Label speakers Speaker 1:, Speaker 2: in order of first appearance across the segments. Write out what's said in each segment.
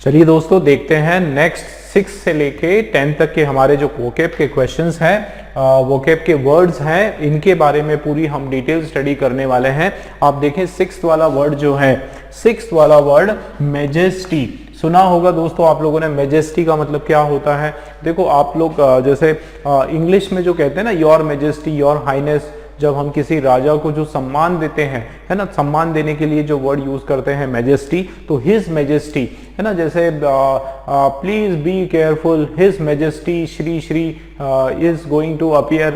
Speaker 1: चलिए दोस्तों देखते हैं नेक्स्ट 6 से लेके 10 तक के हमारे जो वोकैब के क्वेश्चंस हैं, वोकैब के वर्ड्स हैं, इनके बारे में पूरी हम डिटेल स्टडी करने वाले हैं। आप देखें 6th वाला वर्ड जो है, 6th वाला वर्ड मैजेस्टी। सुना होगा दोस्तों आप लोगों ने, मैजेस्टी का मतलब क्या होता है। देखो आप लोग जैसे इंग्लिश में जो कहते हैं ना योर मैजेस्टी, योर हाइनेस, जब हम किसी राजा को जो सम्मान देते हैं, है ना, सम्मान देने के लिए जो वर्ड यूज करते हैं मैजेस्टी, तो हिज मैजेस्टी, है ना, जैसे please be careful, his majesty Shri Shri is going to appear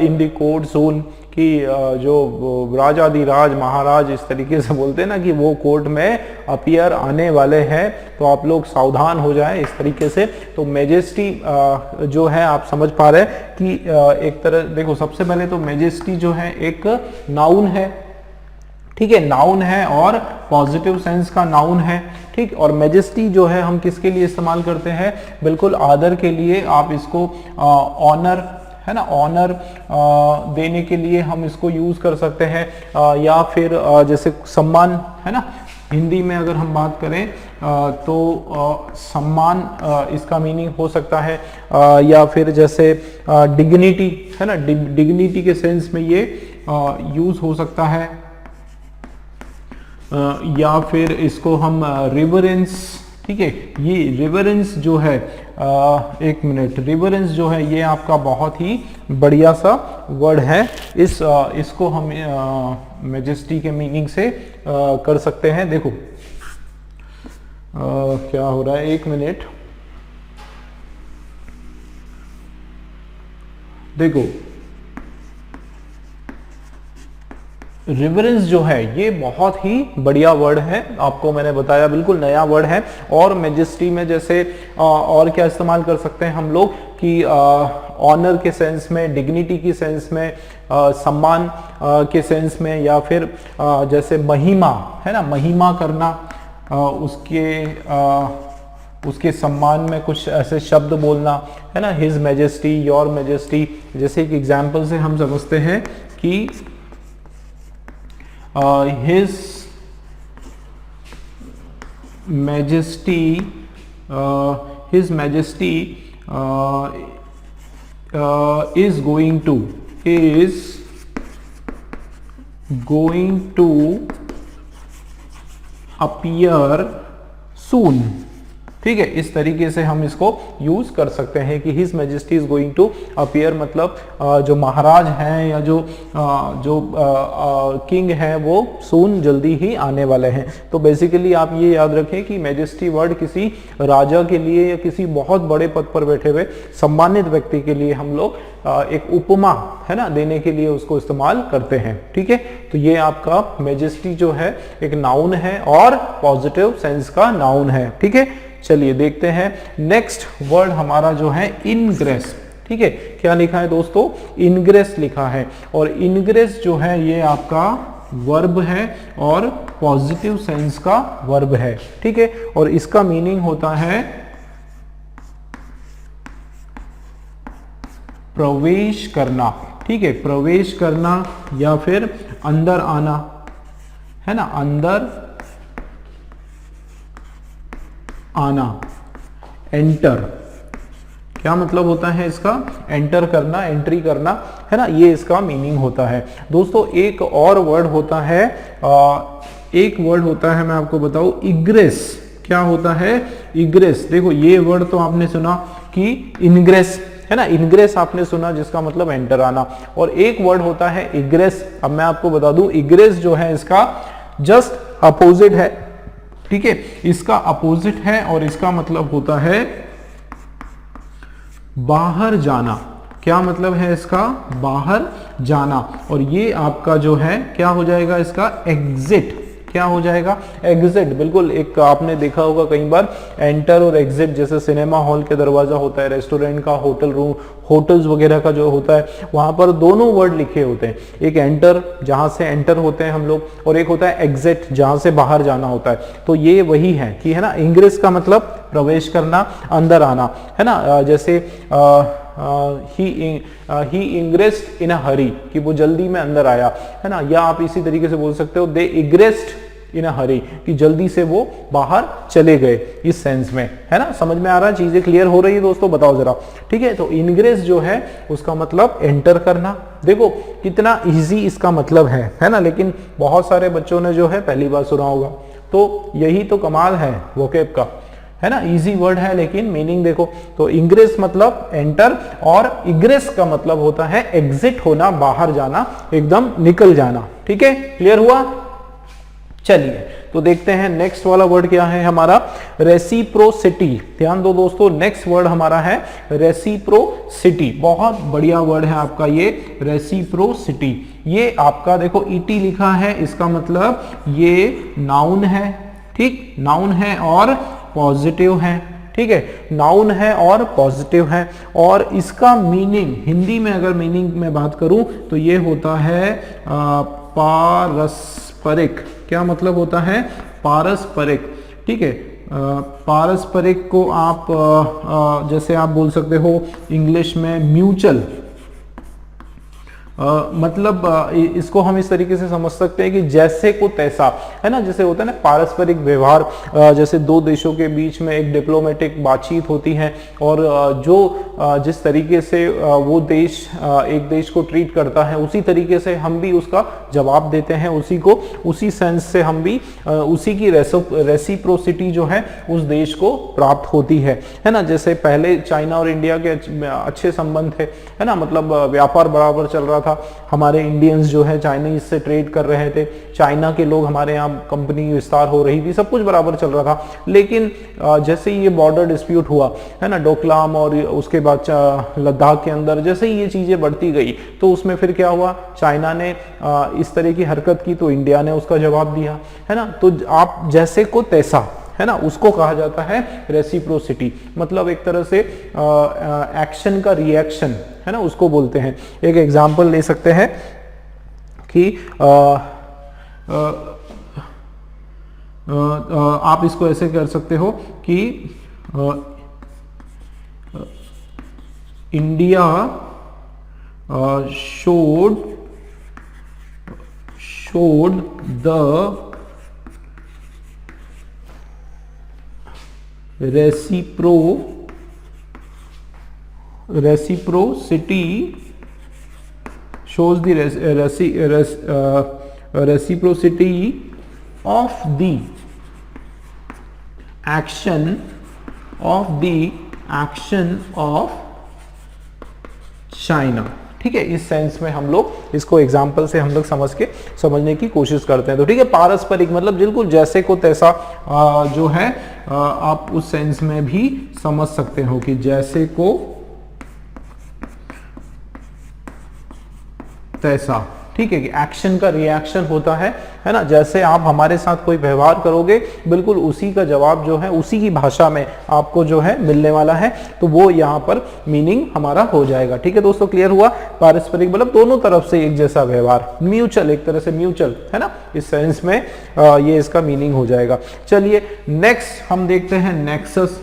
Speaker 1: in the court soon, कि जो राजाधिराज महाराज इस तरीके से बोलते हैं ना कि वो कोर्ट में अपीयर आने वाले हैं, तो आप लोग सावधान हो जाएं इस तरीके से। तो मैजेस्टी जो है आप समझ पा रहे हैं कि एक तरह, देखो सबसे पहले तो मैजेस्टी जो है एक नाउन है, ठीक है, नाउन है और पॉजिटिव सेंस का नाउन है, ठीक। और मैजेस्टी जो है हम किसके लिए इस्तेमाल करते हैं, बिल्कुल आदर के लिए। आप इसको ऑनर, है ना, ऑनर देने के लिए हम इसको यूज कर सकते हैं, या फिर जैसे सम्मान, है ना, हिंदी में अगर हम बात करें तो सम्मान इसका मीनिंग हो सकता है, या फिर जैसे डिग्निटी, है ना, डिग्निटी के सेंस में ये यूज हो सकता है, या फिर इसको हम रिवरेंस, ठीक है। ये रिवरेंस जो है, एक मिनट, रिवरेंस जो है ये आपका बहुत ही बढ़िया सा वर्ड है। इसको हम मैजेस्टी के मीनिंग से कर सकते हैं। देखो क्या हो रहा है, एक मिनट, देखो रिवरेंस जो है ये बहुत ही बढ़िया वर्ड है, आपको मैंने बताया बिल्कुल नया वर्ड है। और मैजेस्टी में जैसे और क्या इस्तेमाल कर सकते हैं हम लोग कि ऑनर के सेंस में, डिग्निटी की सेंस में, सम्मान के सेंस में, या फिर जैसे महिमा, है ना, महिमा करना, उसके सम्मान में कुछ ऐसे शब्द बोलना, है ना, हिज मैजेस्टी, योर मैजेस्टी। जैसे एक एग्जाम्पल से हम समझते हैं कि his majesty is going to appear soon, ठीक है। इस तरीके से हम इसको यूज कर सकते हैं कि his majesty is going to appear, मतलब जो महाराज हैं या जो किंग हैं वो सून, जल्दी ही आने वाले हैं। तो बेसिकली आप ये याद रखें कि मैजेस्टी वर्ड किसी राजा के लिए या किसी बहुत बड़े पद पर बैठे हुए सम्मानित व्यक्ति के लिए हम लोग एक उपमा, है ना, देने के लिए उसको इस्तेमाल करते हैं, ठीक है। तो ये आपका मैजेस्टी जो है एक नाउन है और पॉजिटिव सेंस का नाउन है, ठीक है। चलिए देखते हैं नेक्स्ट वर्ड हमारा जो है इनग्रेस, ठीक है। क्या लिखा है दोस्तों, इनग्रेस लिखा है। और इनग्रेस जो है ये आपका वर्ब है और पॉजिटिव सेंस का वर्ब है, ठीक है। और इसका मीनिंग होता है प्रवेश करना, ठीक है, प्रवेश करना या फिर अंदर आना, है ना, अंदर आना, एंटर। क्या मतलब होता है इसका, एंटर करना, एंट्री करना, है ना, ये इसका मीनिंग होता है। दोस्तों एक और वर्ड होता है, एक वर्ड होता है, मैं आपको बताऊं, इग्रेस। क्या होता है, इग्रेस। देखो ये वर्ड तो आपने सुना कि इनग्रेस, है ना, इनग्रेस आपने सुना जिसका मतलब एंटर आना। और एक वर्ड होता है इग्रेस। अब मैं आपको बता दूं, इग्रेस जो है इसका जस्ट अपोजिट है, ठीक है, इसका अपोजिट है और इसका मतलब होता है बाहर जाना। क्या मतलब है इसका, बाहर जाना। और ये आपका जो है क्या हो जाएगा, इसका एग्जिट। क्या हो जाएगा, एग्जिट। बिल्कुल, एक आपने देखा होगा कई बार एंटर और एग्जिट, जैसे सिनेमा हॉल के दरवाजा होता है, रेस्टोरेंट का, होटल रूम, होटल्स वगैरह का जो होता है, वहां पर दोनों वर्ड लिखे होते हैं। एक एंटर, जहां से एंटर होते हैं हम लोग, और एक होता है एग्जिट, जहां से बाहर जाना होता है। तो ये वही है कि, है ना, इंग्रेस का मतलब प्रवेश करना, अंदर आना, है ना। जैसे ही इंग्रेस्ड इन अ हरी, कि वो जल्दी में अंदर आया, है ना। या आप इसी तरीके से बोल सकते हो दे इग्रेस्ड इन अ हरी, कि जल्दी से वो बाहर चले गए, इस सेंस में, है ना। समझ में आ रहा है, चीजें क्लियर हो रही है दोस्तों, बताओ जरा। ठीक है, तो इनग्रेस जो है उसका मतलब एंटर करना। देखो कितना इजी इसका मतलब है ना, लेकिन बहुत सारे बच्चों ने जो है पहली बार सुना होगा। तो यही तो कमाल है वोकैब का, है ना। इजी वर्ड है लेकिन मीनिंग देखो। तो इंग्रेस मतलब एंटर, और इग्रेस का मतलब होता है एग्जिट होना, बाहर जाना, एकदम निकल जाना। ठीक है, क्लियर हुआ। चलिए तो देखते हैं नेक्स्ट वाला वर्ड क्या है हमारा, रेसिप्रोसिटी। ध्यान दो दोस्तों, नेक्स्ट वर्ड हमारा है रेसिप्रोसिटी। बहुत बढ़िया वर्ड है आपका ये रेसिप्रोसिटी। ये आपका देखो ईटी लिखा है, इसका मतलब ये नाउन है, ठीक, नाउन है और पॉजिटिव है। ठीक है, नाउन है और पॉजिटिव है, और इसका मीनिंग हिंदी में अगर मीनिंग में बात करूं तो ये होता है पारस्परिक। क्या मतलब होता है, पारस्परिक। ठीक है, पारस्परिक को आप जैसे आप बोल सकते हो इंग्लिश में म्यूचुअल, मतलब इसको हम इस तरीके से समझ सकते हैं कि जैसे को तैसा, है ना। जैसे होता है ना पारस्परिक व्यवहार, जैसे दो देशों के बीच में एक डिप्लोमेटिक बातचीत होती है, और जो जिस तरीके से वो देश एक देश को ट्रीट करता है, उसी तरीके से हम भी उसका जवाब देते हैं उसी को, उसी सेंस से हम भी उसी की रेसिप्रोसिटी जो है उस देश को प्राप्त होती है ना। जैसे पहले चाइना और इंडिया के अच्छे संबंध थे, है ना, मतलब व्यापार बराबर चल रहा था। हमारे इंडियंस जो है चाइनीज से ट्रेड कर रहे थे, चाइना के लोग हमारे यहाँ, कंपनी विस्तार हो रही थी, सब कुछ बराबर चल रहा था। लेकिन जैसे ही ये बॉर्डर डिस्प्यूट हुआ, है ना, डोकलाम और उसके बाद लद्दाख के अंदर जैसे ही ये चीजें बढ़ती गई, तो उसमें फिर क्या हुआ, चाइना ने इस तरह की हरकत की तो इंडिया ने उसका जवाब दिया, है ना। तो आप जैसे को तैसा, है ना, उसको कहा जाता है रेसिप्रोसिटी। मतलब एक तरह से एक्शन का रिएक्शन, है ना, उसको बोलते हैं। एक एग्जांपल ले सकते हैं कि आप इसको ऐसे कर सकते हो कि India showed the reciprocity, shows the reciprocity of the action of China। ठीक है, इस सेंस में हम लोग इसको एग्जाम्पल से हम लोग समझने की कोशिश करते हैं। तो ठीक है, पारस्परिक मतलब बिल्कुल जैसे को तैसा जो है आप उस सेंस में भी समझ सकते हो कि जैसे को तैसा। ठीक है, कि एक्शन का रिएक्शन होता है ना। जैसे आप हमारे साथ कोई व्यवहार करोगे, बिल्कुल उसी का जवाब जो है उसी की भाषा में आपको जो है मिलने वाला है, तो वो यहाँ पर मीनिंग हमारा हो जाएगा। ठीक है दोस्तों, क्लियर हुआ। पारस्परिक मतलब दोनों तरफ से एक जैसा व्यवहार, म्यूचुअल, एक तरह से म्यूचुअल, है ना, इस सेंस में ये इसका मीनिंग हो जाएगा। चलिए नेक्स्ट हम देखते हैं नेक्सस।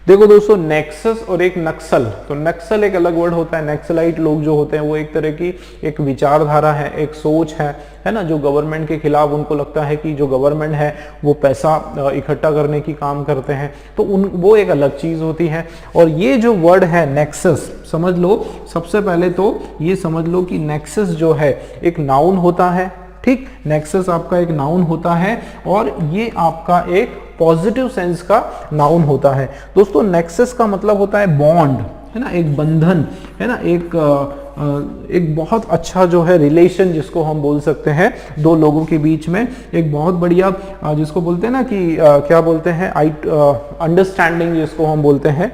Speaker 1: देखो दोस्तों, नेक्सस और एक नक्सल। तो नक्सल एक अलग वर्ड होता है। नक्सलाइट लोग जो होते हैं वो एक तरह की एक विचारधारा है, एक सोच है ना, जो गवर्नमेंट के खिलाफ, उनको लगता है कि जो गवर्नमेंट है वो पैसा इकट्ठा करने की काम करते हैं, तो वो एक अलग चीज होती है। और ये जो वर्ड है नेक्सस, समझ लो, सबसे पहले तो ये समझ लो कि नेक्सस जो है एक नाउन होता है। ठीक, नेक्सस आपका एक नाउन होता है, और ये आपका एक पॉजिटिव सेंस का नाउन होता है। दोस्तों नेक्सस का मतलब होता है बॉन्ड, है ना, एक बंधन, है ना, एक बहुत अच्छा जो है रिलेशन, जिसको हम बोल सकते हैं दो लोगों के बीच में, एक बहुत बढ़िया जिसको बोलते हैं ना कि क्या बोलते हैं, अंडरस्टैंडिंग जिसको हम बोलते हैं,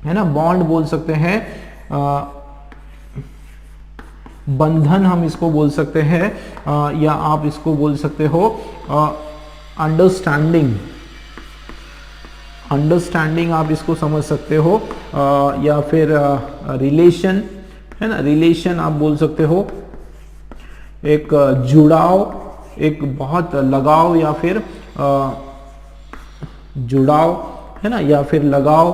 Speaker 1: है ना, बॉन्ड बोल सकते हैं, बंधन हम इसको बोल सकते हैं, या आप इसको बोल सकते हो अंडरस्टैंडिंग आप इसको समझ सकते हो, या फिर रिलेशन, है ना, रिलेशन आप बोल सकते हो, एक जुड़ाव, एक बहुत लगाव, या फिर जुड़ाव, है ना, या फिर लगाव,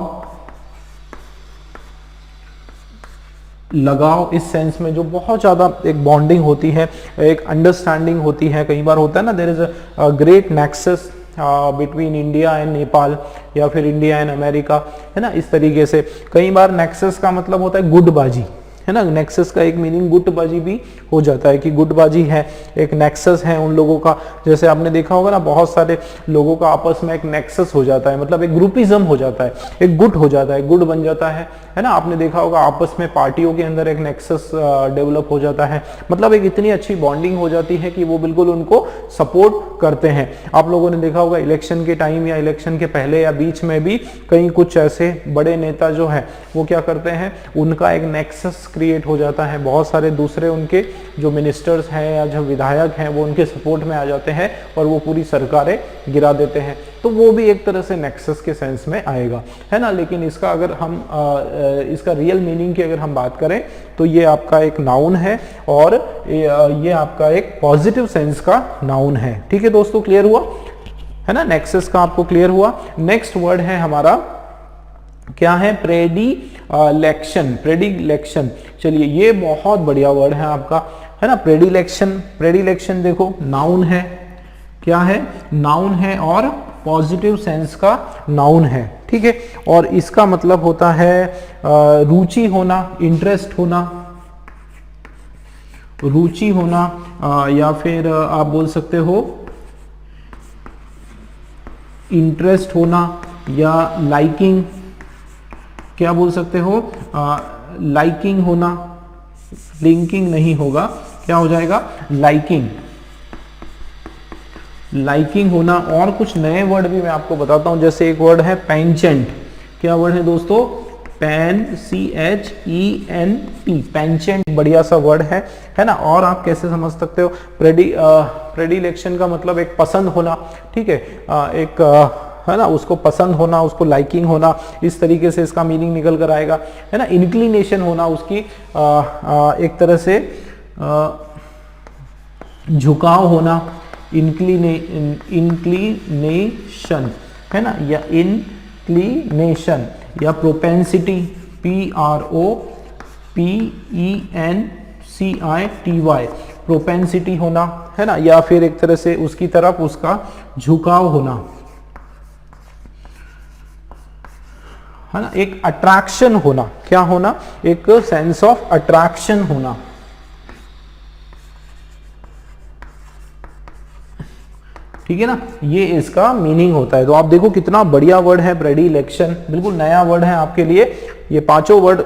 Speaker 1: लगाव इस सेंस में जो बहुत ज़्यादा एक बॉन्डिंग होती है, एक अंडरस्टैंडिंग होती है। कई बार होता है ना, there is a great nexus between India and Nepal या फिर इंडिया एंड अमेरिका, है ना, इस तरीके से। कई बार नेक्सस का मतलब होता है गुटबाजी, है ना, नेक्सस का एक मीनिंग गुटबाजी भी हो जाता है कि गुटबाजी है, एक नेक्सस है उन लोगों का। जैसे आपने देखा होगा ना, बहुत सारे लोगों का आपस में एक नेक्सस हो जाता है, मतलब एक ग्रुपिज्म हो जाता है, एक गुट हो जाता है, गुट बन जाता है ना। आपने देखा होगा आपस में पार्टियों के अंदर एक नेक्सस डेवलप हो जाता है, मतलब एक इतनी अच्छी बॉन्डिंग हो जाती है कि वो बिल्कुल उनको सपोर्ट करते हैं। आप लोगों ने देखा होगा इलेक्शन के टाइम या इलेक्शन के पहले या बीच में भी कई कुछ ऐसे बड़े नेता जो है वो क्या करते हैं, उनका एक नेक्सस क्रिएट हो जाता है, बहुत सारे दूसरे उनके जो मिनिस्टर्स हैं या जो विधायक हैं वो उनके सपोर्ट में आ जाते हैं और वो पूरी सरकारें गिरा देते हैं। तो वो भी एक तरह से नेक्सस के सेंस में आएगा, है ना। लेकिन इसका अगर हम इसका रियल मीनिंग की अगर हम बात करें तो ये आपका एक नाउन है और ये आपका एक पॉजिटिव सेंस का नाउन है। ठीक है दोस्तों, क्लियर हुआ, है ना, नेक्सस का आपको क्लियर हुआ। नेक्स्ट वर्ड है हमारा क्या है, प्रेडिलेक्शन। प्रेडिलेक्शन, चलिए ये बहुत बढ़िया वर्ड है आपका, है ना, प्रेडिलेक्शन। प्रेडिलेक्शन देखो नाउन है, क्या है, नाउन है और पॉजिटिव सेंस का नाउन है। ठीक है, और इसका मतलब होता है रुचि होना, इंटरेस्ट होना, रुचि होना, या फिर आप बोल सकते हो इंटरेस्ट होना या लाइकिंग, क्या बोल सकते हो, लाइकिंग होना, लिंकिंग नहीं होगा, क्या हो जाएगा, लाइकिंग, लाइकिंग होना। और कुछ नए वर्ड भी मैं आपको बताता हूं, जैसे एक वर्ड है पेंचेंट। क्या वर्ड है दोस्तों, पेन, CHENT, पेंचेंट, बढ़िया सा वर्ड है ना। और आप कैसे समझ सकते हो, प्रेडिलेक्शन का मतलब एक पसंद होना, ठीक है, एक है ना, उसको पसंद होना, उसको लाइकिंग होना, इस तरीके से इसका मीनिंग निकल कर आएगा, है ना। इंक्लिनेशन होना, उसकी एक तरह से झुकाव होना, इंक्लिनेशन, है ना, या इंक्लिनेशन, या प्रोपेंसिटी, PROPENCITY, प्रोपेंसिटी होना, है ना, या फिर एक तरह से उसकी तरफ उसका झुकाव होना, है ना, एक अट्रैक्शन होना, क्या होना, एक सेंस ऑफ अट्रैक्शन होना। ठीक है ना, ये इसका मीनिंग होता है। तो आप देखो कितना बढ़िया वर्ड है प्रेडिलेक्शन, बिल्कुल नया वर्ड है आपके लिए। ये पांचों वर्ड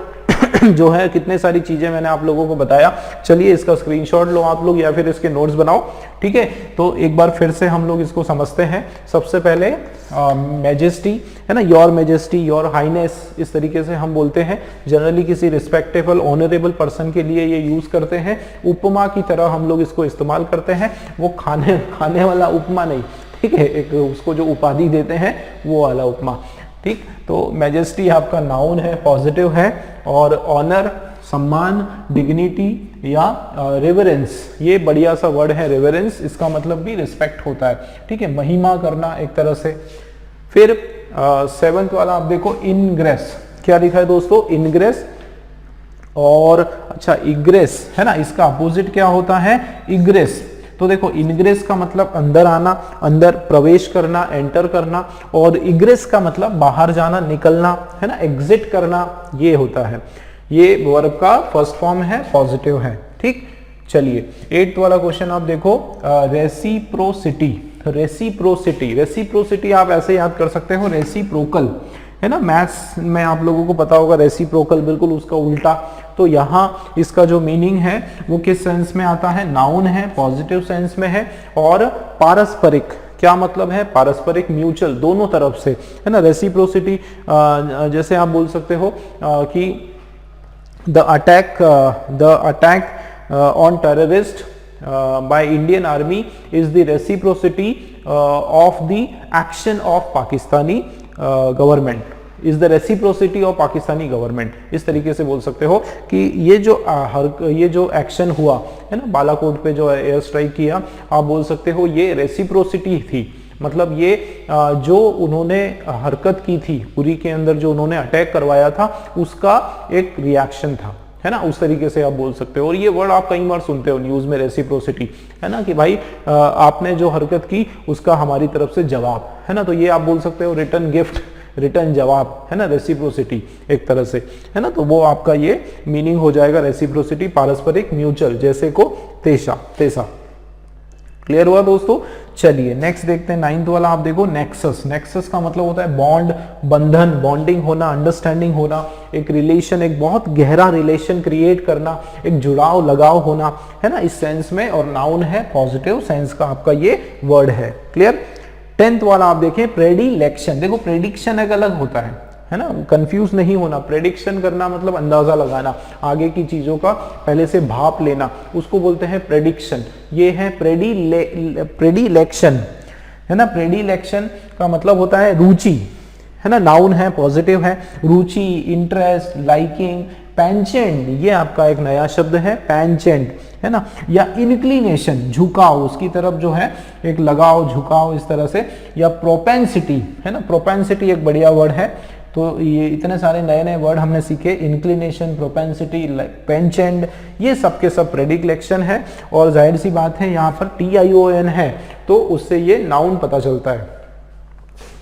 Speaker 1: जो है, कितने सारी चीजें मैंने आप लोगों को बताया। चलिए इसका स्क्रीनशॉट लो आप लोग या फिर इसके नोट्स बनाओ, ठीक है। तो एक बार फिर से हम लोग इसको समझते हैं। सबसे पहले मैजेस्टी, है ना, योर मैजेस्टी, योर हाइनेस, इस तरीके से हम बोलते हैं। जनरली किसी रिस्पेक्टेबल ऑनरेबल पर्सन के लिए ये यूज करते हैं। उपमा की तरह हम लोग इसको इस्तेमाल करते हैं, वो खाने वाला उपमा नहीं, ठीक है, एक उसको जो उपाधि देते हैं वो वाला उपमा, ठीक। तो मैजेस्टी आपका नाउन है, पॉजिटिव है। और ऑनर, सम्मान, डिग्निटी या रेवरेंस, ये बढ़िया सा वर्ड है रेवरेंस, इसका मतलब भी रिस्पेक्ट होता है, ठीक है, महिमा करना एक तरह से। फिर सेवंथ वाला आप देखो, इनग्रेस, क्या लिखा है दोस्तों, इनग्रेस। और अच्छा, इग्रेस, है ना, इसका अपोजिट क्या होता है, इग्रेस। तो देखो इनग्रेस का मतलब अंदर आना, अंदर प्रवेश करना, एंटर करना, और इग्रेस का मतलब बाहर जाना, निकलना, है ना, एग्जिट करना, ये होता है। ये वर्ब का फर्स्ट फॉर्म है, पॉजिटिव है, ठीक। चलिए 8th वाला क्वेश्चन आप देखो, रेसिप्रोसिटी। रेसिप्रोसिटी, रेसिप्रोसिटी आप ऐसे याद कर सकते हो, रेसिप्रोकल, है ना, मैथ्स में आप लोगों को पता होगा रेसिप्रोकल, बिल्कुल उसका उल्टा। तो यहाँ इसका जो मीनिंग है वो किस सेंस में आता है, नाउन है, पॉजिटिव सेंस में है। और पारस्परिक, क्या मतलब है, पारस्परिक, म्यूचुअल, दोनों तरफ से, है ना। रेसिप्रोसिटी जैसे आप बोल सकते हो कि the attack on terrorist by Indian Army is the reciprocity of the action of Pakistani government, is the reciprocity of Pakistani government, इस तरीके से बोल सकते हो कि ये जो एक्शन हुआ है ना, बालाकोट पे जो एयर स्ट्राइक किया, आप बोल सकते हो ये रेसिप्रोसिटी थी। मतलब ये जो उन्होंने हरकत की थी, उरी के अंदर जो उन्होंने अटैक करवाया था, उसका एक रिएक्शन था, है ना, उस तरीके से आप बोल सकते हो। और ये वर्ड आप कई बार सुनते हो न्यूज में, रेसिप्रोसिटी, है ना, कि भाई आपने जो हरकत की उसका हमारी तरफ से जवाब, है ना, तो ये आप बोल सकते हो रिटर्न गिफ्ट, रिटर्न जवाब, है ना, रेसिप्रोसिटी एक तरह से, है ना, तो वो आपका ये मीनिंग हो जाएगा रेसिप्रोसिटी, पारस्परिक, म्यूचुअल, जैसे को तैसा तैसा। क्लियर हुआ दोस्तों। चलिए नेक्स्ट देखते हैं 9th वाला। आप देखो नेक्सस, नेक्सस का मतलब होता है बॉन्ड, बंधन, बॉन्डिंग होना, अंडरस्टैंडिंग होना, एक रिलेशन, एक बहुत गहरा रिलेशन क्रिएट करना, एक जुड़ाव, लगाव होना, है ना, इस सेंस में। और नाउन है, पॉजिटिव सेंस का आपका ये वर्ड है। क्लियर। 10th वाला आप देखें प्रेडिलेक्शन। देखो प्रेडिक्शन एक अलग होता है ना, कंफ्यूज नहीं होना। प्रेडिक्शन करना मतलब अंदाजा लगाना, आगे की चीजों का पहले से भाप लेना, उसको बोलते हैं प्रेडिक्शन। ये है प्रेडिलेक्शन, है ना। प्रेडिलेक्शन का मतलब होता है रुचि, है ना, नाउन है, पॉजिटिव है। रुचि, इंटरेस्ट, लाइकिंग, पेंचेंट, ये आपका एक नया शब्द है, पेंचेंट, है ना, या इंक्लिनेशन, झुकाव, उसकी तरफ जो है एक लगाव, झुकाव, इस तरह से। या प्रोपेंसिटी, है ना, प्रोपेंसिटी एक बढ़िया वर्ड है। तो ये इतने सारे नए नए वर्ड हमने सीखे, इंक्लिनेशन, प्रोपेंसिटी, पेंचेंट, ये सब के सब प्रेडिलेक्शन है। और जाहिर सी बात है यहाँ पर TION है, तो उससे ये नाउन पता चलता है।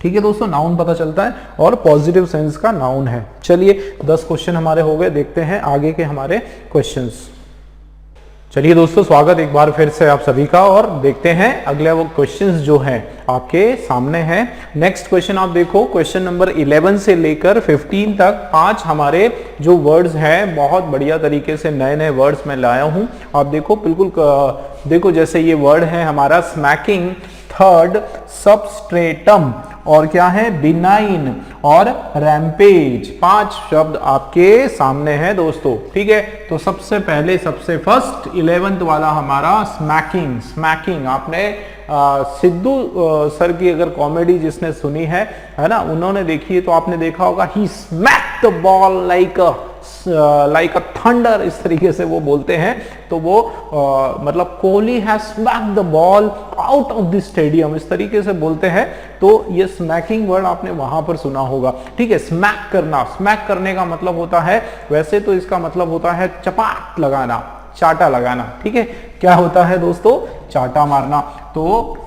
Speaker 1: ठीक है दोस्तों, नाउन पता चलता है और पॉजिटिव सेंस का नाउन है। चलिए 10 क्वेश्चन हमारे हो गए, देखते हैं आगे के हमारे क्वेश्चंस। चलिए दोस्तों, स्वागत एक बार फिर से आप सभी का, और देखते हैं अगले वो क्वेश्चंस जो हैं आपके सामने हैं। नेक्स्ट क्वेश्चन आप देखो, क्वेश्चन नंबर 11 से लेकर 15 तक 5 हमारे जो वर्ड्स हैं, बहुत बढ़िया तरीके से नए नए वर्ड्स मैं लाया हूं। आप देखो बिल्कुल, देखो जैसे ये वर्ड है हमारा स्मैकिंग, थर्ड, सबस्ट्रेटम, और क्या है, बिनाइन और रैम्पेज। 5 शब्द आपके सामने हैं दोस्तों। ठीक है, तो सबसे पहले, सबसे फर्स्ट 11th वाला हमारा स्मैकिंग। स्मैकिंग आपने सिद्धू सर की अगर कॉमेडी जिसने सुनी है ना, उन्होंने देखी है तो आपने देखा होगा, he smack the ball like a thunder, इस तरीके से वो बोलते हैं। तो वो मतलब Kohli has smack the ball out of the stadium, इस तरीके से बोलते हैं। तो ये स्मैकिंग वर्ड आपने वहां पर सुना होगा। ठीक है, स्मैक करना, स्मैक करने का मतलब होता है, वैसे तो इसका मतलब होता है चपाट लगाना, चाटा लगाना। ठीक है, क्या होता है दोस्तों, चाटा मारना। तो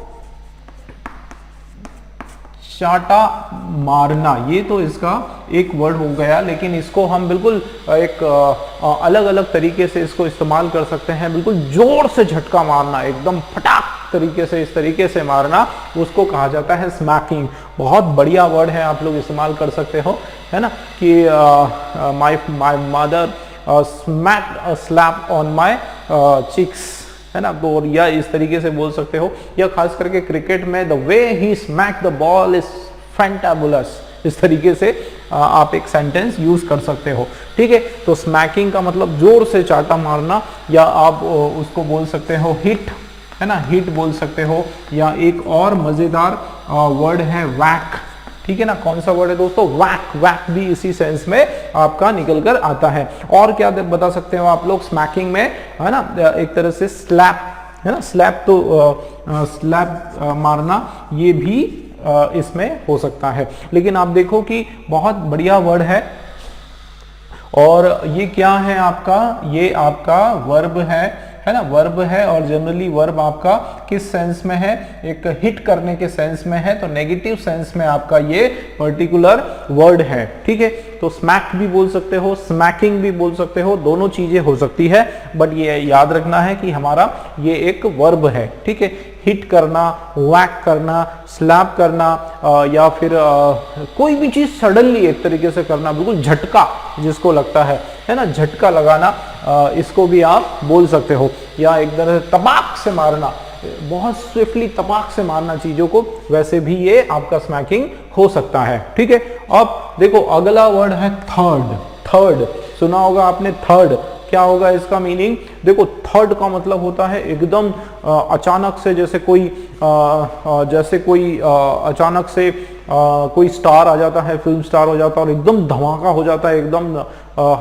Speaker 1: चाटा मारना, ये तो इसका एक वर्ड हो गया, लेकिन इसको हम बिल्कुल एक अलग अलग तरीके से इसको इस्तेमाल कर सकते हैं। बिल्कुल जोर से झटका मारना, एकदम फटाक तरीके से, इस तरीके से मारना, उसको कहा जाता है स्मैकिंग। बहुत बढ़िया वर्ड है, आप लोग इस्तेमाल कर सकते हो, है ना, कि my mother smack a slap on my cheeks, है ना। तो और या इस तरीके से बोल सकते हो, या खास करके क्रिकेट में, the way he smack the ball is fantabulous, इस तरीके से आप एक सेंटेंस यूज कर सकते हो। ठीक है, तो स्मैकिंग का मतलब जोर से चाटा मारना, या आप उसको बोल सकते हो हिट, है ना, हिट बोल सकते हो। या एक और मजेदार वर्ड है वैक। ठीक है ना, कौन सा वर्ड है दोस्तों, वैक। वैक भी इसी सेंस में आपका निकल कर आता है। और क्या बता सकते हो आप लोग स्मैकिंग में, है ना, एक तरह से स्लैप, है ना, स्लैप, तो स्लैप मारना, ये भी इसमें हो सकता है। लेकिन आप देखो कि बहुत बढ़िया वर्ड है। और ये क्या है आपका, ये आपका वर्ब है ना, वर्ब है। और जनरली वर्ब आपका किस सेंस में है, एक हिट करने के सेंस में है, तो नेगेटिव सेंस में आपका ये पर्टिकुलर वर्ड है। ठीक है, तो स्मैक भी बोल सकते हो, स्मैकिंग भी बोल सकते हो, दोनों चीजें हो सकती है, बट ये याद रखना है कि हमारा ये एक वर्ब है। ठीक है, हिट करना, वैक करना, स्लैप करना, या फिर कोई भी चीज सडनली एक तरीके से करना, बिल्कुल झटका जिसको लगता है ना, झटका लगाना, इसको भी आप बोल सकते हो। या एक तरह से तबाक से मारना, बहुत स्विफ्टली तबाक से मारना चीजों को, वैसे भी ये आपका स्मैकिंग हो सकता है। ठीक है, अब देखो अगला वर्ड है थर्ड। थर्ड सुना होगा आपने, थर्ड क्या होगा इसका मीनिंग, देखो थर्ड का मतलब होता है एकदम अचानक से, जैसे कोई अचानक से कोई स्टार आ जाता है, फिल्म स्टार हो जाता है और एकदम धमाका हो जाता है, एकदम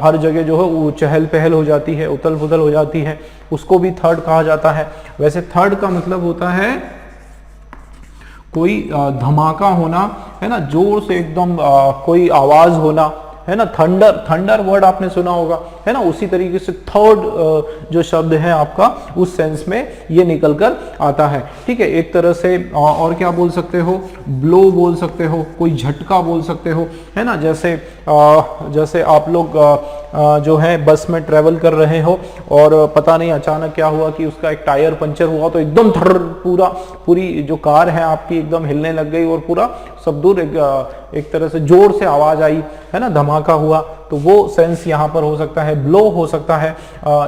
Speaker 1: हर जगह जो है वो चहल पहल हो जाती है, उथल पुथल हो जाती है, उसको भी थर्ड कहा जाता है। वैसे थर्ड का मतलब होता है कोई धमाका होना, है ना, जोर से एकदम कोई आवाज होना, है ना। थंडर, थंडर वर्ड आपने सुना होगा, है ना। उसी तरीके से थर्ड जो शब्द है आपका उस सेंस में ये निकल कर आता है, ठीक है। एक तरह से और क्या बोल सकते हो, ब्लो बोल सकते हो, कोई झटका बोल सकते हो, है ना। जैसे आप लोग जो है बस में ट्रेवल कर रहे हो और पता नहीं अचानक क्या हुआ कि उसका एक टायर पंचर हुआ, तो एकदम थर पूरी जो कार है आपकी एकदम हिलने लग गई और पूरा सब दूर एक तरह से जोर से आवाज आई, है ना, धमाका हुआ। तो वो सेंस यहाँ पर हो सकता है, ब्लो हो सकता है,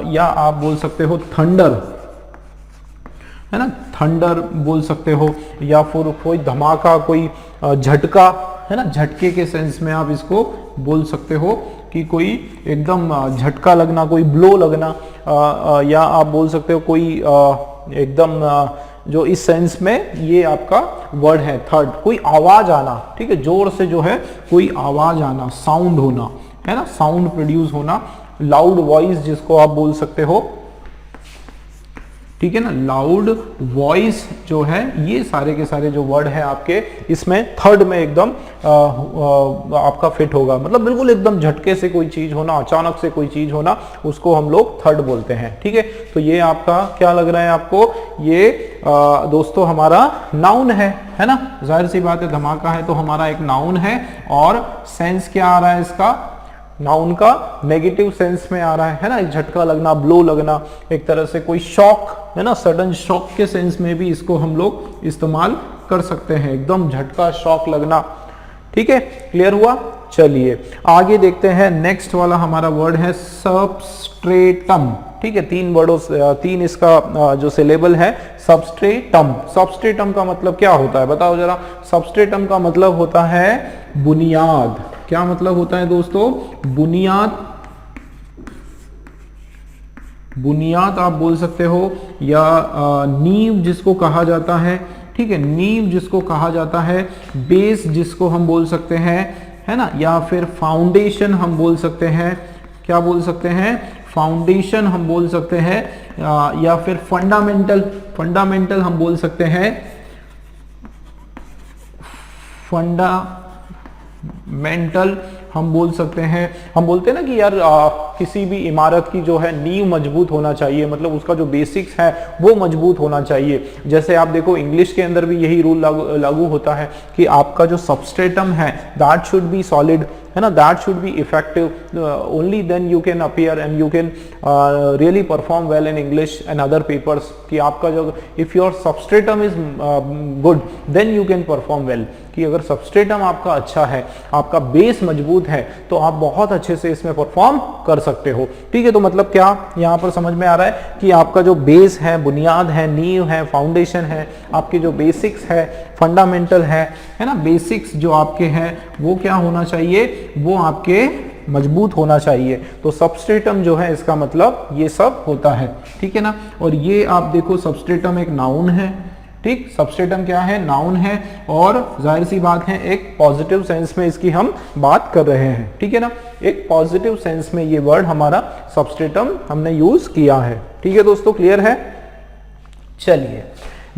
Speaker 1: या आप बोल सकते हो थंडर, है ना, थंडर बोल सकते हो, या फिर कोई धमाका, कोई झटका, है ना, झटके के सेंस में आप इसको बोल सकते हो कि कोई एकदम झटका लगना, कोई ब्लो लगना, या आप बोल सकते हो कोई एकदम जो इस सेंस में ये आपका वर्ड है थर्ड, कोई आवाज आना, ठीक है, जोर से जो है कोई आवाज आना, साउंड होना, है ना, साउंड प्रोड्यूस होना, लाउड वॉइस जिसको आप बोल सकते हो, ठीक है ना, लाउड वॉइस जो है, ये सारे के सारे जो वर्ड है आपके इसमें थर्ड में एकदम आपका फिट होगा। मतलब बिल्कुल एकदम झटके से कोई चीज होना, अचानक से कोई चीज होना, उसको हम लोग थर्ड बोलते हैं, ठीक है। तो ये आपका क्या लग रहा है आपको, ये दोस्तों हमारा नाउन है ना। जाहिर सी बात है, धमाका है तो हमारा एक नाउन है, और सेंस क्या आ रहा है इसका, नाउन का नेगेटिव सेंस में आ रहा है ना, एक झटका लगना, ब्लो लगना, एक तरह से कोई शॉक, है ना, सडन शॉक के सेंस में भी इसको हम लोग इस्तेमाल कर सकते हैं, एकदम झटका, शॉक लगना, ठीक है। क्लियर हुआ। चलिए आगे देखते हैं, नेक्स्ट वाला हमारा वर्ड है सबस्ट्रेटम, ठीक है। तीन इसका जो सिलेबल है सबस्ट्रेटम। सबस्ट्रेटम का मतलब क्या होता है बताओ जरा। सबस्ट्रेटम का मतलब होता है बुनियाद। क्या मतलब होता है दोस्तों, बुनियाद। बुनियाद आप बोल सकते हो, या नींव जिसको कहा जाता है, ठीक है, नींव जिसको कहा जाता है, बेस जिसको हम बोल सकते हैं, है ना, या फिर फाउंडेशन हम बोल सकते हैं। क्या बोल सकते हैं, फाउंडेशन हम बोल सकते हैं, या फिर फंडामेंटल, फंडामेंटल हम बोल सकते हैं, फंडामेंटल हम बोल सकते हैं। हम बोलते हैं ना कि यार किसी भी इमारत की जो है नींव मजबूत होना चाहिए, मतलब उसका जो बेसिक्स है वो मजबूत होना चाहिए। जैसे आप देखो इंग्लिश के अंदर भी यही रूल लागू होता है कि आपका जो सबस्ट्रेटम है दैट शुड बी सॉलिड, है ना, that should be effective, only then you can appear and you can really perform well in English and other papers. कि आपका जो if your substratum is good then you can perform well, कि अगर substratum आपका अच्छा है, आपका base मजबूत है, तो आप बहुत अच्छे से इसमें परफॉर्म कर सकते हो, ठीक है। तो मतलब क्या यहाँ पर समझ में आ रहा है कि आपका जो बेस है, बुनियाद है, नींव है, फाउंडेशन है, आपके जो बेसिक्स है, फंडामेंटल है ना, बेसिक्स जो आपके हैं वो क्या होना चाहिए, वो आपके मजबूत होना चाहिए। तो सबस्ट्रेटम जो है इसका मतलब ये सब होता है, ठीक है ना। और ये आप देखो सबस्ट्रेटम एक नाउन है, ठीक, सबस्ट्रेटम क्या है, नाउन है, और जाहिर सी बात है एक पॉजिटिव सेंस में इसकी हम बात कर रहे हैं, ठीक है ना। एक पॉजिटिव सेंस में ये वर्ड हमारा सबस्ट्रेटम हमने यूज किया है, ठीक है दोस्तों, क्लियर है। चलिए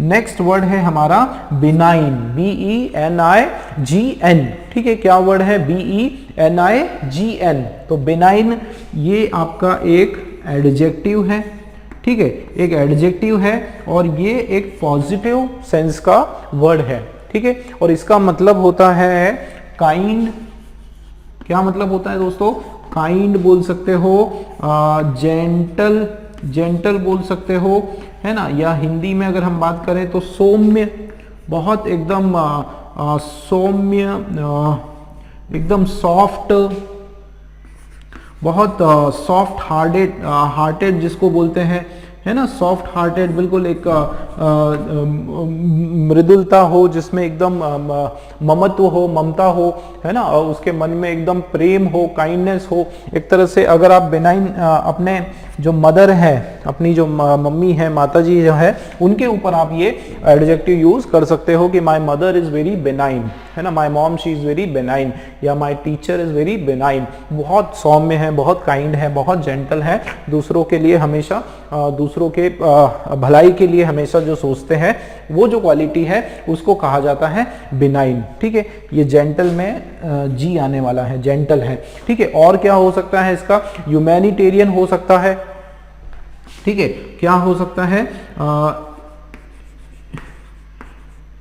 Speaker 1: नेक्स्ट वर्ड है हमारा बिनाइन, BENIGN, ठीक है। क्या वर्ड है, BENIGN। तो बिनाइन ये आपका एक एडजेक्टिव है, ठीक है, एक एडजेक्टिव है, और ये एक पॉजिटिव सेंस का वर्ड है, ठीक है। और इसका मतलब होता है काइंड। क्या मतलब होता है दोस्तों, काइंड बोल सकते हो, जेंटल, जेंटल बोल सकते हो, है ना, या हिंदी में अगर हम बात करें तो सौम्य, बहुत एकदम सौम्य, एकदम सॉफ्ट, बहुत सॉफ्ट हार्टेड जिसको बोलते हैं, है ना, सॉफ्ट हार्टेड, बिल्कुल एक मृदुलता हो जिसमें एकदम ममत्व हो, ममता हो, है ना, और उसके मन में एकदम प्रेम हो, काइंडनेस हो। एक तरह से अगर आप बिनाइन अपने जो मदर है, अपनी जो मम्मी है, माता जी जो है, उनके ऊपर आप ये एडजेक्टिव यूज कर सकते हो कि my mother is very benign, है ना, my mom she is very benign, या my teacher is very benign, बहुत सौम्य है, बहुत काइंड है, बहुत जेंटल है, दूसरों के लिए हमेशा दूसरों के भलाई के लिए हमेशा जो सोचते हैं, वो जो क्वालिटी है उसको कहा जाता है बेनाइन। ठीक है, ये जेंटल में जी आने वाला है, जेंटल है। ठीक है, और क्या हो सकता है इसका, ह्यूमैनिटेरियन हो सकता है। ठीक है, क्या हो सकता है,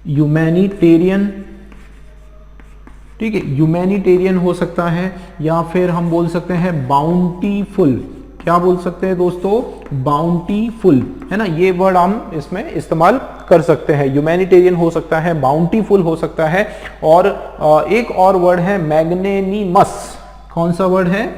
Speaker 1: ह्यूमैनिटेरियन। ठीक है, ह्यूमैनिटेरियन हो सकता है, या फिर हम बोल सकते हैं बाउंटीफुल। क्या बोल सकते हैं दोस्तों, बाउंटीफुल, है ना, ये वर्ड हम इसमें इस्तेमाल कर सकते हैं। ह्यूमैनिटेरियन हो सकता है, बाउंटीफुल हो सकता है, और एक और वर्ड है मैग्नेनिमस। कौन सा वर्ड है,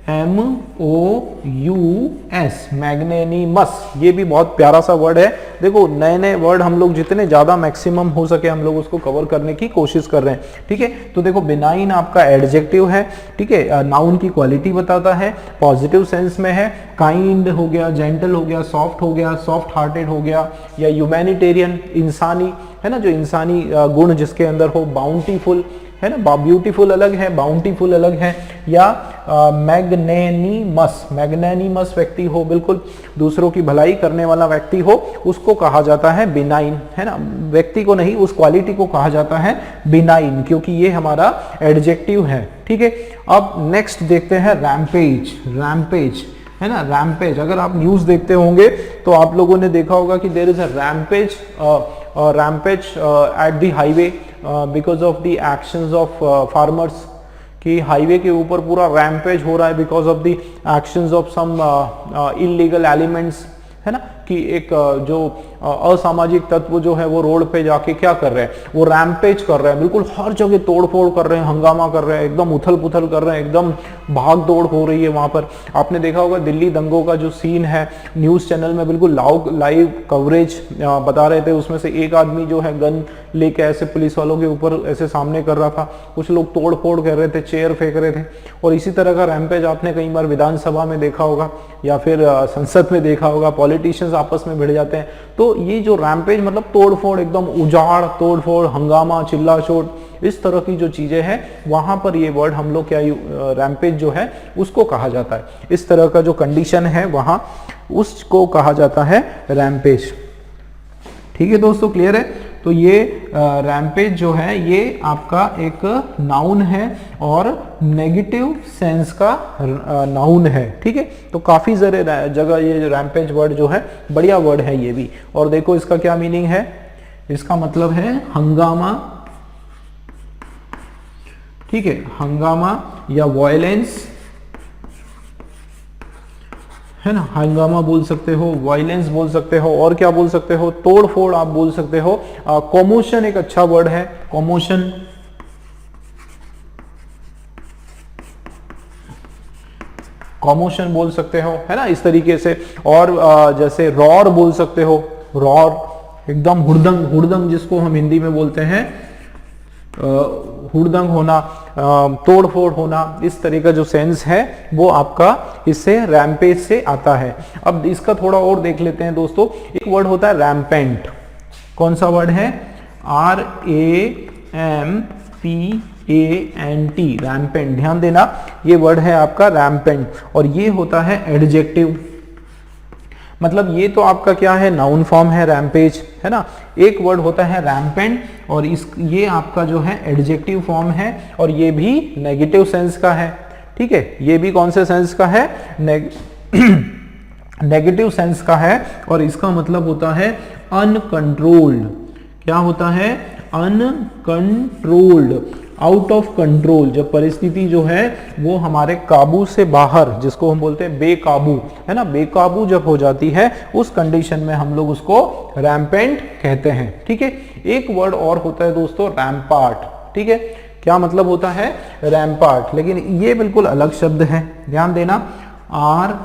Speaker 1: MAGNANIMOUS, मैग्नेनिमस। ये भी बहुत प्यारा सा वर्ड है। देखो, नए नए वर्ड हम लोग जितने ज़्यादा मैक्सिमम हो सके हम लोग उसको कवर करने की कोशिश कर रहे हैं। ठीक है, तो देखो बेनाइन आपका एडजेक्टिव है। ठीक है, नाउन की क्वालिटी बताता है, पॉजिटिव सेंस में है, काइंड हो गया, जेंटल हो गया, सॉफ्ट हो गया, सॉफ्ट हार्टेड हो गया, या ह्यूमैनिटेरियन इंसानी, है ना, जो इंसानी गुण जिसके अंदर हो, बाउंटीफुल, है ना, ब्यूटीफुल अलग है, बाउंटीफुल अलग है, या मैग्नेनिमस, मैग्नेनिमस व्यक्ति हो, बिल्कुल दूसरों की भलाई करने वाला व्यक्ति हो, उसको कहा जाता है बिनाइन, है ना, व्यक्ति को नहीं, उस क्वालिटी को कहा जाता है बिनाइन, क्योंकि ये हमारा एडजेक्टिव है। ठीक है, अब नेक्स्ट देखते हैं रैम्पेज। रैम्पेज, है ना, रैम्पेज, अगर आप न्यूज़ देखते होंगे तो आप लोगों ने देखा होगा कि there is a rampage, rampage at the highway because of the actions of farmers, कि हाईवे के ऊपर पूरा रैम्पेज हो रहा है because of the actions of some illegal elements, है ना, कि एक जो असामाजिक तत्व जो है वो रोड पे जाके क्या कर रहे हैं, वो रैम्पेज कर रहे हैं, बिल्कुल हर जगह तोड़फोड़ कर रहे हैं, हंगामा कर रहे हैं, एकदम उथल पुथल कर रहे हैं, एकदम भाग दौड़ हो रही है वहां पर। आपने देखा होगा दिल्ली दंगों का जो सीन है, न्यूज़ चैनल में बिल्कुल लाइव कवरेज बता रहे थे, उसमें से एक आदमी जो है गन लेके ऐसे पुलिस वालों के ऊपर ऐसे सामने कर रहा था, कुछ लोग तोड़ फोड़ कर रहे थे, चेयर फेंक रहे थे, और इसी तरह का रैम्पेज आपने कई बार विधानसभा में देखा होगा या फिर संसद में देखा होगा, पॉलिटिशियंस आपस में भिड़ जाते हैं। तो ये जो रैम्पेज मतलब तोड़फोड़, एकदम उजाड़, तोड़फोड़, हंगामा, चिल्ला चोट, इस तरह की जो चीजें हैं, वहां पर ये वर्ड हम लोग क्या, रैम्पेज जो है उसको कहा जाता है। इस तरह का जो कंडीशन है वहां, उसको कहा जाता है रैम्पेज। ठीक है दोस्तों, क्लियर है। तो ये रैम्पेज जो है ये आपका एक नाउन है और नेगेटिव सेंस का नाउन है। ठीक है, तो काफी जगह ये रैम्पेज वर्ड जो है बढ़िया वर्ड है ये भी। और देखो इसका क्या मीनिंग है, इसका मतलब है हंगामा। ठीक है, हंगामा या वॉयलेंस, है ना, हंगामा बोल सकते हो, वायलेंस बोल सकते हो, और क्या बोल सकते हो, तोड़ फोड़ आप बोल सकते हो। कॉमोशन एक अच्छा वर्ड है, कॉमोशन, कॉमोशन बोल सकते हो, है ना, इस तरीके से। और जैसे रॉर बोल सकते हो, रॉर, एकदम हुड़दंग, हुड़दंग जिसको हम हिंदी में बोलते हैं, हुड़दंग होना, तोड़फोड़ होना, इस तरह का जो सेंस है वो आपका इससे रैम्पेज से आता है। अब इसका थोड़ा और देख लेते हैं दोस्तों। एक वर्ड होता है रैम्पेंट। कौन सा वर्ड है, RAMPANT, रैम्पेंट। ध्यान देना, ये वर्ड है आपका रैम्पेंट, और ये होता है एडजेक्टिव। मतलब ये तो आपका क्या है, नाउन फॉर्म है रैम्पेज, है ना। एक वर्ड होता है रैम्पेंट, और ये आपका जो है एडजेक्टिव फॉर्म है, और ये भी नेगेटिव सेंस का है। ठीक है, ये भी कौन से सेंस का है, नेगेटिव सेंस का है, और इसका मतलब होता है अनकंट्रोल्ड। क्या होता है, अनकंट्रोल्ड, आउट ऑफ कंट्रोल। जब परिस्थिति जो है वो हमारे काबू से बाहर, जिसको हम बोलते हैं बेकाबू, है ना, बेकाबू जब हो जाती है, उस कंडीशन में हम लोग उसको रैम्पेंट कहते हैं। ठीक है, एक वर्ड और होता है दोस्तों, रैम्पार्ट। ठीक है, क्या मतलब होता है, रैम्पार्ट, लेकिन ये बिल्कुल अलग शब्द है, ध्यान देना, RAMPART,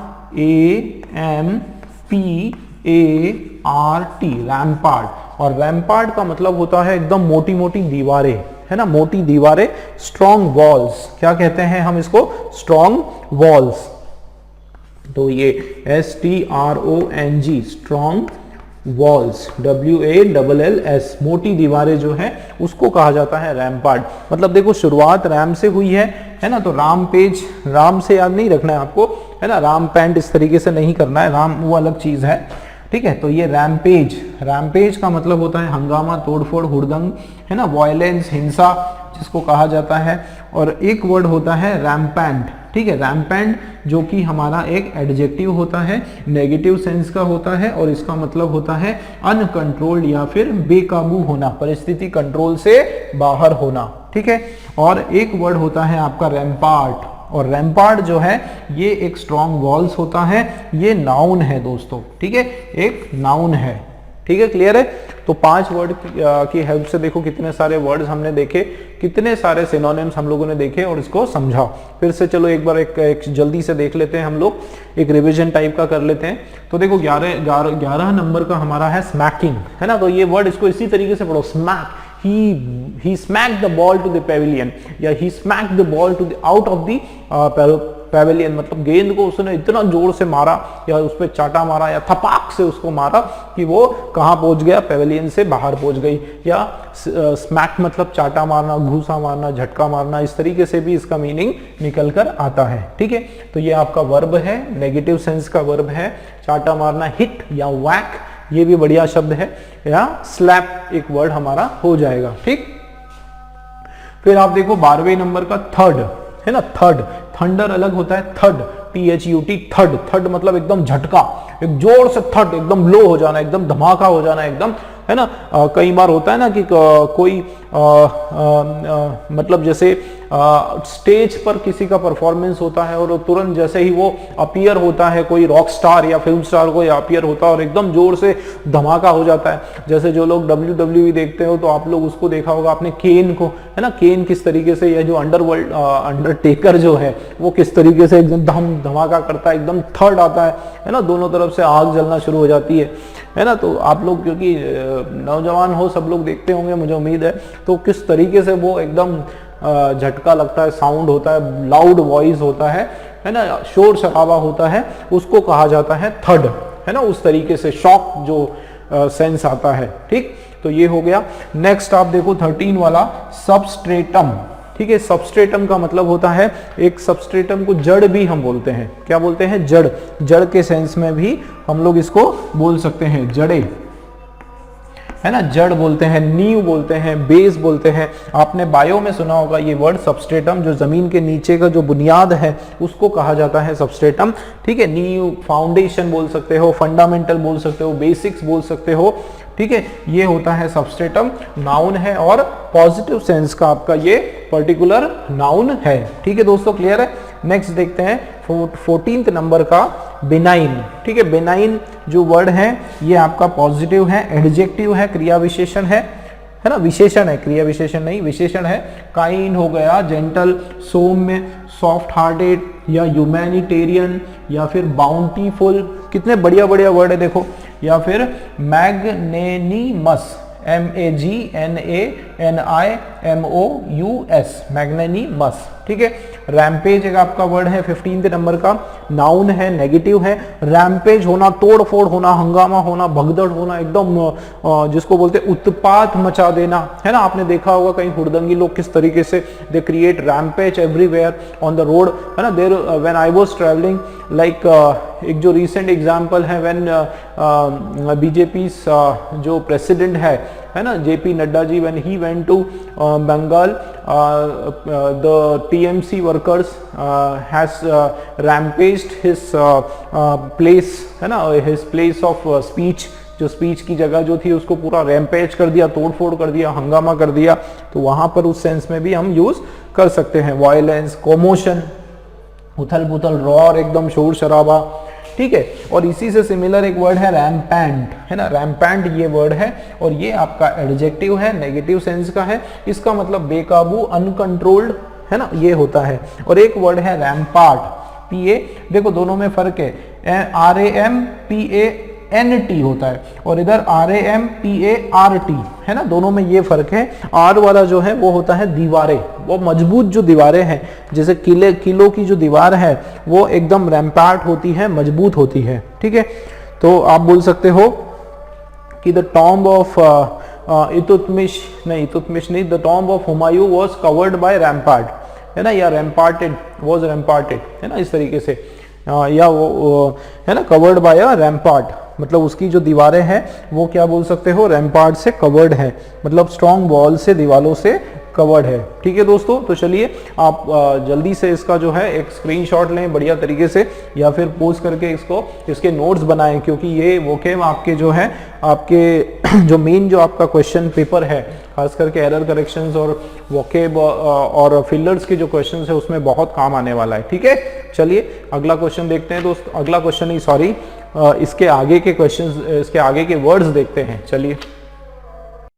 Speaker 1: रैम्पार्ट। और रैम्पार्ट का मतलब होता है एकदम मोटी मोटी दीवारें, है ना, मोटी दीवारें, स्ट्रॉन्ग वॉल्स। क्या कहते हैं हम इसको, स्ट्रॉन्ग वॉल्स। तो ये STRONG स्ट्रॉन्ग वॉल्स, WALLS मोटी दीवारें जो है उसको कहा जाता है रैम्पार्ट। मतलब देखो शुरुआत रैम से हुई है ना, तो राम पेज, राम से याद नहीं रखना है आपको, है ना, राम पैंट इस तरीके से नहीं करना है, राम वो अलग चीज है, ठीक है। तो ये रैमपेज, रैमपेज का मतलब होता है हंगामा, तोड़फोड़, हुड़दंग, है ना, वायलेंस, हिंसा जिसको कहा जाता है। और एक वर्ड होता है रैम्पैंट, ठीक है, रैम्पैंट जो कि हमारा एक एडजेक्टिव होता है, नेगेटिव सेंस का होता है और इसका मतलब होता है अनकंट्रोल्ड या फिर बेकाबू होना, परिस्थिति कंट्रोल से बाहर होना, ठीक है। और एक वर्ड होता है आपका रैम्पार्ट, और रैम्पार्ट जो है ये एक स्ट्रॉन्ग वॉल्स होता है, ये नाउन है दोस्तों, ठीक है, एक नाउन है, ठीक है, क्लियर है। तो 5 वर्ड की हेल्प से देखो कितने सारे वर्ड्स हमने देखे, कितने सारे सिनोनिम्स हम लोगों ने देखे और इसको समझा। फिर से चलो एक बार एक जल्दी से देख लेते हैं हम लोग, एक रिवीजन टाइप का कर लेते हैं। तो देखो 11 नंबर का हमारा है स्मैकिंग, है ना, तो ये वर्ड इसको इसी तरीके से पढ़ो, smack, he smacked the ball to the pavilion, या he smacked the ball to the out of the pavilion, मतलब गेंद को उसने इतना जोर से मारा या उस पर चाटा मारा या थपाक से उसको मारा कि वो कहाँ पहुंच गया, पेविलियन से बाहर पहुंच गई। या स्मैक मतलब चाटा मारना, घूसा मारना, झटका मारना, इस तरीके से भी इसका मीनिंग निकल कर आता है, ठीक है। तो ये आपका वर्ब है, नेगेटिव सेंस का वर्ब है, चाटा मारना, हिट या वैक, ये भी बढ़िया शब्द है, या स्लैप एक वर्ड हमारा हो जाएगा, ठीक। फिर आप देखो 12वें नंबर का थर्ड, है ना, थर्ड, थंडर अलग होता है, थर्ड, THUT, थर्ड, थर्ड मतलब एकदम झटका, एक जोर से थर्ड, एकदम लो हो जाना, एकदम धमाका हो जाना, एकदम, है ना। कई बार होता है ना कि कोई मतलब जैसे स्टेज पर किसी का परफॉर्मेंस होता है और तुरंत जैसे ही वो अपीयर होता है, कोई रॉक स्टार या फिल्म स्टार को अपीयर होता है और एकदम जोर से धमाका हो जाता है। जैसे जो लोग WWE देखते हो तो आप लोग उसको देखा होगा आपने, केन को, है ना, केन किस तरीके से, यह जो अंडरटेकर जो है वो किस तरीके से एकदम धमाका करता है, एकदम थर्ड आता है ना, दोनों तरफ से आग जलना शुरू हो जाती है ना। तो आप लोग क्योंकि नौजवान हो, सब लोग देखते होंगे मुझे उम्मीद है, तो किस तरीके से वो एकदम झटका लगता है, साउंड होता है, लाउड वॉइस होता है ना, शोर शराबा होता है, उसको कहा जाता है थर्ड, है ना, उस तरीके से शॉक जो सेंस आता है, ठीक। तो ये हो गया। नेक्स्ट आप देखो 13 वाला सबस्ट्रेटम, ठीक है। सबस्ट्रेटम का मतलब होता है, एक सबस्ट्रेटम को जड़ भी हम बोलते हैं, क्या बोलते हैं, जड़, जड़ के सेंस में भी हम लोग इसको बोल सकते हैं, जड़े, है ना, जड़ बोलते हैं, नींव बोलते हैं, बेस बोलते हैं। आपने बायो में सुना होगा ये वर्ड सबस्ट्रेटम, जो जमीन के नीचे का जो बुनियाद है उसको कहा जाता है सबस्ट्रेटम, ठीक है। नींव, फाउंडेशन बोल सकते हो, फंडामेंटल बोल सकते हो, बेसिक्स बोल सकते हो, ठीक है। ये होता है सबस्ट्रेटम, नाउन है और पॉजिटिव सेंस का आपका ये पर्टिकुलर नाउन है, ठीक है दोस्तों, क्लियर है। नेक्स्ट देखते हैं 14th नंबर का बेनाइन, ठीक है। बेनाइन जो वर्ड है ये आपका पॉजिटिव है, एडजेक्टिव है, क्रिया विशेषण है ना, विशेषण है, क्रिया विशेषण नहीं, विशेषण है। काइंड हो गया, जेंटल, सौम्य, सॉफ्ट हार्टेड या ह्यूमैनिटेरियन या फिर बाउंटीफुल, कितने बढ़िया बढ़िया वर्ड है देखो। या फिर मैग्नेनिमस, MAGNANIMOUS, मैग्नेनिमस, ठीक है। रैम्पेज एक आपका वर्ड है 15th नंबर का, नाउन है, नेगेटिव है। रैम्पेज होना, तोड़ फोड़ होना, हंगामा होना, भगदड़ होना, एकदम जिसको बोलते हैं उत्पात मचा देना, है ना। आपने देखा होगा कहीं हुड़दंगी लोग किस तरीके से they create rampage everywhere on the road, है ना। There when I was travelling, like एक जो रिसेंट एग्जांपल है, व्हेन बीजेपी जो प्रेसिडेंट है ना, JP Nadda ji, when he went to Bengal, the TMC workers has rampaged his place, है ना, his place of speech, जो स्पीच की जगह जो थी उसको पूरा रैम्पेज कर दिया, तोड़फोड़ कर दिया, हंगामा कर दिया। तो वहां पर उस सेंस में भी हम यूज कर सकते हैं। वायलेंस, कोमोशन, उथल पुथल, रॉर, एकदम शोर शराबा, ठीक है। और इसी से सिमिलर एक वर्ड है रैम्पैंट, है ना, रैम्पैंट ये वर्ड है और ये आपका एडजेक्टिव है, नेगेटिव सेंस का है। इसका मतलब बेकाबू, अनकंट्रोल्ड, है ना, ये होता है। और एक वर्ड है रैम्पार्ट, PA, देखो दोनों में फर्क है, RAMPART RAMPART होता है, और इधर RAMPART है ना, दोनों में ये फर्क है। आर वाला जो है वो होता है दीवारें, वो मजबूत जो दीवारें हैं, जैसे किलों की जो दीवार है वो एकदम रैम्पार्ट होती है, मजबूत होती है, ठीक है। तो आप बोल सकते हो कि द टॉम्ब ऑफ इल्तुतमिश नहीं, the tomb of Humayun was covered by rampart, है ना, या रैम्पार्टेड, वाज रैम्पार्टेड, है ना, इस तरीके से, या वो है ना कवर्ड बाय अ रैम्पार्ट, मतलब उसकी जो दीवारें हैं वो क्या बोल सकते हो, रैम्पार्ट से कवर्ड है, मतलब स्ट्रॉन्ग वॉल से, दीवारों से कवर्ड है, ठीक है दोस्तों। तो चलिए आप जल्दी से इसका जो है एक स्क्रीनशॉट लें बढ़िया तरीके से, या फिर पोस्ट करके इसके नोट्स बनाएं, क्योंकि ये वोकेब आपके जो है, आपके जो मेन जो आपका क्वेश्चन पेपर है, खास करके एरर करेक्शंस और वोकेब और फिलर्स के जो क्वेश्चन है उसमें बहुत काम आने वाला है, ठीक है। चलिए अगला क्वेश्चन देखते हैं दोस्तों, अगला क्वेश्चन नहीं, सॉरी, इसके आगे के क्वेश्चंस, इसके आगे के वर्ड्स देखते हैं, चलिए।